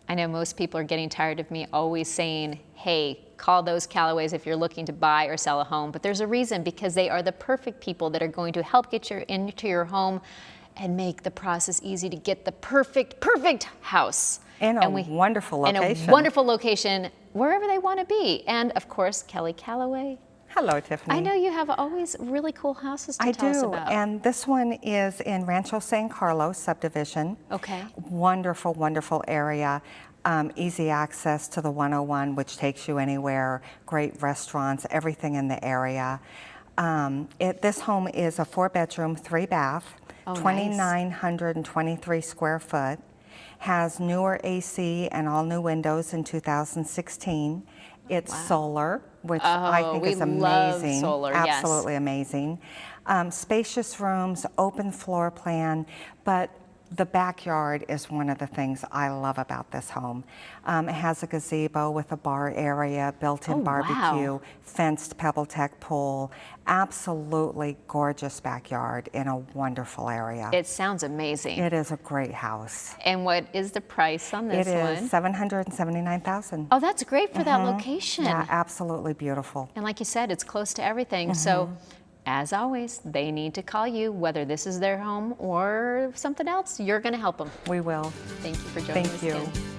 I know most people are getting tired of me always saying, hey, call Those Callaways if you're looking to buy or sell a home. But there's a reason, because they are the perfect people that are going to help get you into your home and make the process easy to get the perfect house. In a wonderful location. In a wonderful location, wherever they want to be. And of course, Kelly Callaway. Hello, Tiffany. I know you have always really cool houses to tell us about. And this one is in Rancho San Carlos subdivision. Okay. Wonderful, wonderful area. Easy access to the 101, which takes you anywhere. Great restaurants, everything in the area. This home is a 4-bedroom, 3-bath, 2,923 square foot. Has newer AC and all new windows in 2016. It's solar, which I think is amazing. Love solar, absolutely amazing. Spacious rooms, open floor plan, but the backyard is one of the things I love about this home. It has a gazebo with a bar area, built-in barbecue, fenced pebble-tech pool. Absolutely gorgeous backyard in a wonderful area. It sounds amazing. It is a great house. And what is the price on this one? It is $779,000. Oh, that's great for that location. Yeah, absolutely beautiful. And like you said, it's close to everything. So, as always, they need to call you, whether this is their home or something else. You're going to help them. We will. Thank you for joining us again. Thank you.